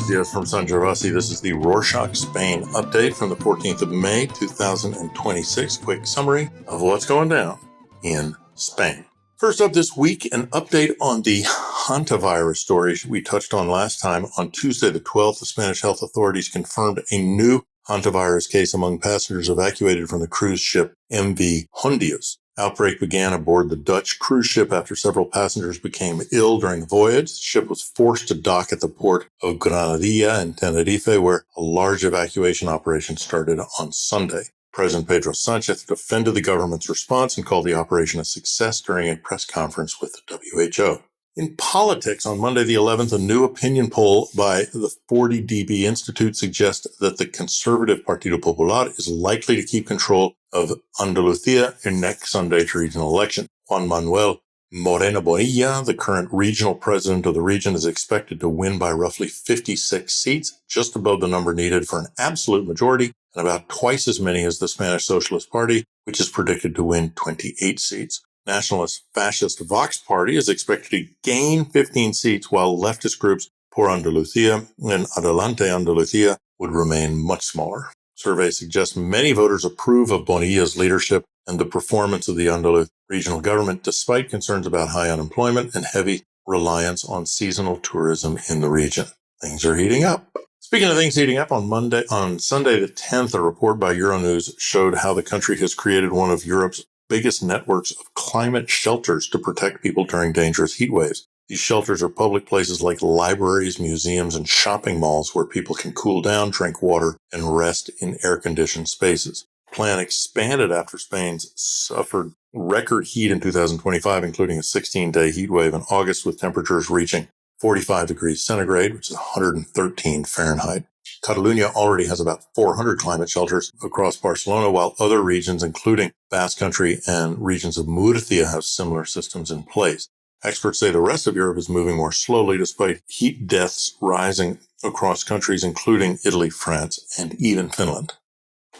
Buenos dias from San Gervasi. This is the Rorschach Spain update from the 14th of May, 2026. Quick summary of what's going down in Spain. First up this week, an update on the Hantavirus story we touched on last time. On Tuesday the 12th, the Spanish health authorities confirmed a new Hantavirus case among passengers evacuated from the cruise ship MV Hondius. Outbreak began aboard the Dutch cruise ship after several passengers became ill during the voyage. The ship was forced to dock at the port of Granadilla in Tenerife, where a large evacuation operation started on Sunday. President Pedro Sanchez defended the government's response and called the operation a success during a press conference with the WHO. In politics, on Monday the 11th, a new opinion poll by the 40DB Institute suggests that the conservative Partido Popular is likely to keep control of Andalusia in next Sunday's regional election. Juan Manuel Moreno Bonilla, the current regional president of the region, is expected to win by roughly 56 seats, just above the number needed for an absolute majority, and about twice as many as the Spanish Socialist Party, which is predicted to win 28 seats. Nationalist fascist Vox Party is expected to gain 15 seats, while leftist groups Por Andalucía and Adelante Andalucía would remain much smaller. Surveys suggest many voters approve of Bonilla's leadership and the performance of the Andalus regional government, despite concerns about high unemployment and heavy reliance on seasonal tourism in the region. Things are heating up. Speaking of things heating up, on Sunday the 10th, a report by Euronews showed how the country has created one of Europe's biggest networks of climate shelters to protect people during dangerous heat waves. These shelters are public places like libraries, museums, and shopping malls where people can cool down, drink water, and rest in air-conditioned spaces. The plan expanded after Spain suffered record heat in 2025, including a 16-day heat wave in August with temperatures reaching 45 degrees centigrade, which is 113 Fahrenheit. Catalonia already has about 400 climate shelters across Barcelona, while other regions, including Basque Country and regions of Murcia, have similar systems in place. Experts say the rest of Europe is moving more slowly despite heat deaths rising across countries, including Italy, France, and even Finland.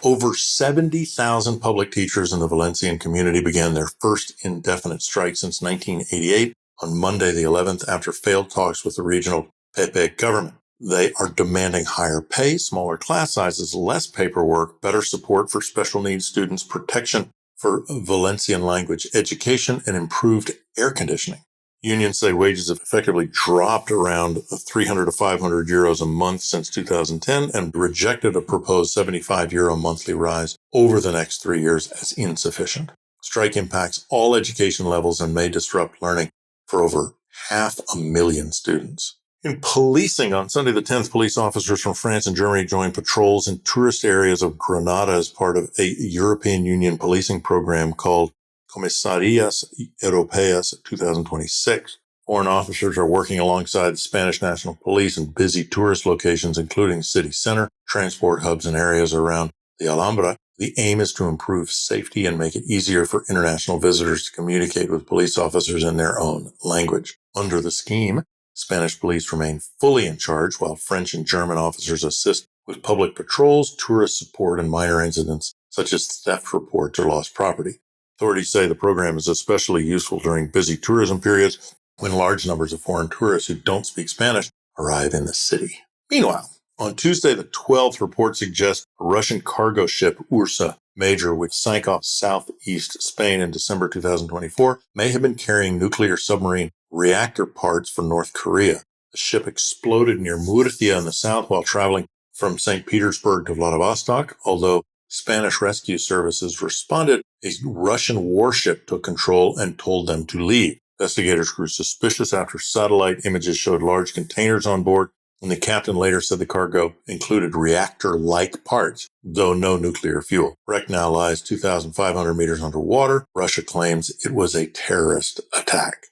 Over 70,000 public teachers in the Valencian community began their first indefinite strike since 1988 on Monday the 11th after failed talks with the regional PP government. They are demanding higher pay, smaller class sizes, less paperwork, better support for special needs students, protection for Valencian language education, and improved air conditioning. Unions say wages have effectively dropped around 300 to 500 euros a month since 2010 and rejected a proposed 75 euro monthly rise over the next 3 years as insufficient. Strike impacts all education levels and may disrupt learning for over 500,000 students. In policing, on Sunday the 10th, police officers from France and Germany joined patrols in tourist areas of Granada as part of a European Union policing program called Comisarias Europeas 2026. Foreign officers are working alongside the Spanish National Police in busy tourist locations, including city center, transport hubs, and areas around the Alhambra. The aim is to improve safety and make it easier for international visitors to communicate with police officers in their own language. Under the scheme, Spanish police remain fully in charge, while French and German officers assist with public patrols, tourist support, and minor incidents such as theft reports or lost property. Authorities say the program is especially useful during busy tourism periods when large numbers of foreign tourists who don't speak Spanish arrive in the city. Meanwhile, on Tuesday the 12th, reports suggest a Russian cargo ship, Ursa Major, which sank off southeast Spain in December 2024, may have been carrying nuclear submarine reactor parts for North Korea. The ship exploded near Murcia in the south while traveling from St. Petersburg to Vladivostok. Although Spanish rescue services responded, a Russian warship took control and told them to leave. Investigators grew suspicious after satellite images showed large containers on board, and the captain later said the cargo included reactor-like parts, though no nuclear fuel. Wreck now lies 2,500 meters underwater. Russia claims it was a terrorist attack.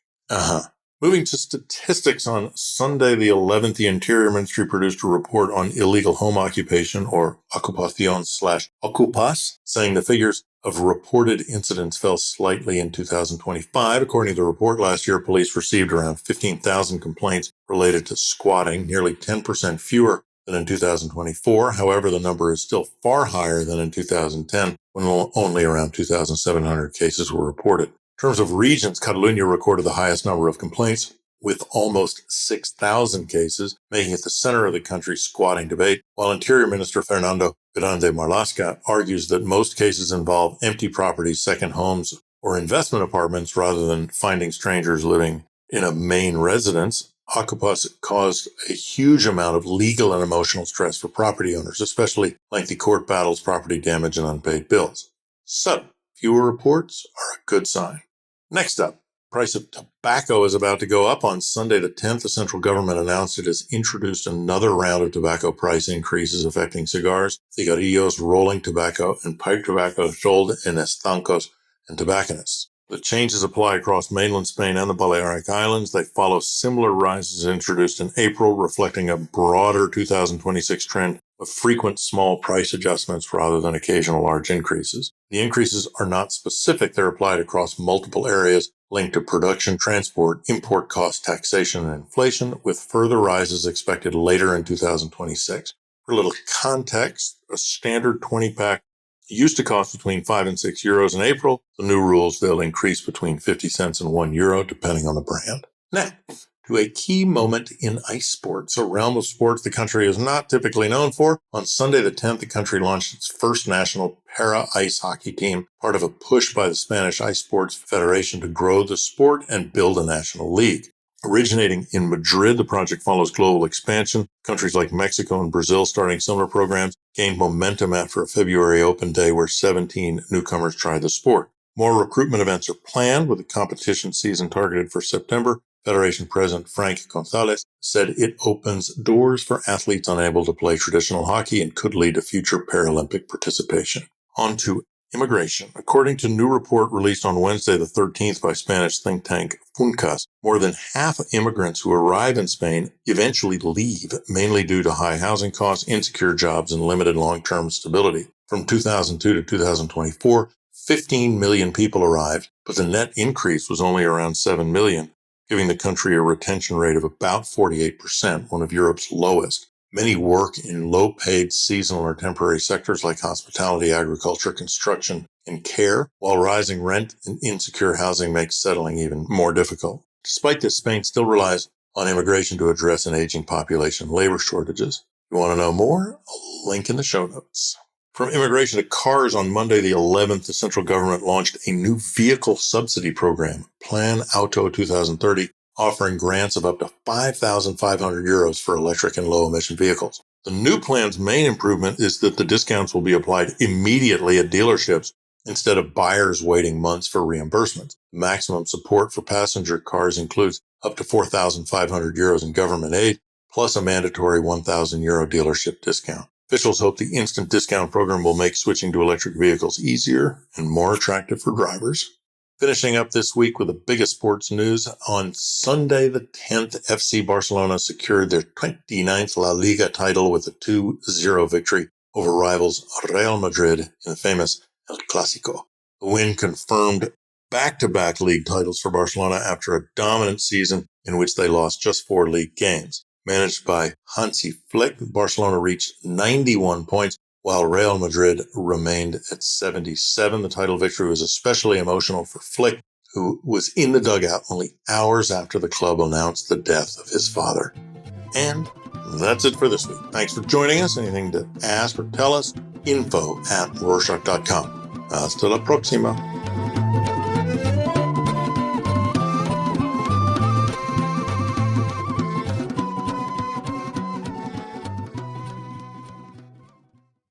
Moving to statistics, on Sunday the 11th, the Interior Ministry produced a report on illegal home occupation, or ocupación/ocupas, saying the figures of reported incidents fell slightly in 2025. According to the report, last year police received around 15,000 complaints related to squatting, nearly 10% fewer than in 2024. However, the number is still far higher than in 2010, when only around 2,700 cases were reported. In terms of regions, Catalonia recorded the highest number of complaints, with almost 6,000 cases, making it the center of the country's squatting debate, while Interior Minister Fernando Grande Marlaska argues that most cases involve empty properties, second homes, or investment apartments rather than finding strangers living in a main residence. Occupus caused a huge amount of legal and emotional stress for property owners, especially lengthy court battles, property damage, and unpaid bills. So, fewer reports are a good sign. Next up, price of tobacco is about to go up. On Sunday the 10th, the central government announced it has introduced another round of tobacco price increases affecting cigars, cigarillos, rolling tobacco, and pipe tobacco sold in estancos and tobacconists. The changes apply across mainland Spain and the Balearic Islands. They follow similar rises introduced in April, reflecting a broader 2026 trend of frequent small price adjustments rather than occasional large increases. The increases are not specific. They're applied across multiple areas linked to production, transport, import cost, taxation, and inflation, with further rises expected later in 2026. For a little context, a standard 20-pack used to cost between 5 and 6 euros in April. The new rules, they'll increase between 50 cents and 1 euro, depending on the brand. Now, to a key moment in ice sports, a realm of sports the country is not typically known for. On Sunday the 10th, the country launched its first national para-ice hockey team, part of a push by the Spanish Ice Sports Federation to grow the sport and build a national league. Originating in Madrid, the project follows global expansion. Countries like Mexico and Brazil starting summer programs gained momentum after a February open day where 17 newcomers tried the sport. More recruitment events are planned, with the competition season targeted for September. Federation President Frank Gonzalez said it opens doors for athletes unable to play traditional hockey and could lead to future Paralympic participation. On to immigration. According to a new report released on Wednesday the 13th by Spanish think tank Funcas, more than half of immigrants who arrive in Spain eventually leave, mainly due to high housing costs, insecure jobs, and limited long-term stability. From 2002 to 2024, 15 million people arrived, but the net increase was only around 7 million, giving the country a retention rate of about 48%, one of Europe's lowest. Many work in low-paid seasonal or temporary sectors like hospitality, agriculture, construction, and care, while rising rent and insecure housing makes settling even more difficult. Despite this, Spain still relies on immigration to address an aging population and labor shortages. If you want to know more? A link in the show notes. From immigration to cars, on Monday the 11th, the central government launched a new vehicle subsidy program, Plan Auto 2030, offering grants of up to 5,500 euros for electric and low-emission vehicles. The new plan's main improvement is that the discounts will be applied immediately at dealerships instead of buyers waiting months for reimbursements. Maximum support for passenger cars includes up to 4,500 euros in government aid, plus a mandatory 1,000 euro dealership discount. Officials hope the instant discount program will make switching to electric vehicles easier and more attractive for drivers. Finishing up this week with the biggest sports news, on Sunday the 10th, FC Barcelona secured their 29th La Liga title with a 2-0 victory over rivals Real Madrid in the famous El Clásico. The win confirmed back-to-back league titles for Barcelona after a dominant season in which they lost just 4 league games. Managed by Hansi Flick, Barcelona reached 91 points, while Real Madrid remained at 77. The title victory was especially emotional for Flick, who was in the dugout only hours after the club announced the death of his father. And that's it for this week. Thanks for joining us. Anything to ask or tell us? info@rorschach.com. Hasta la próxima.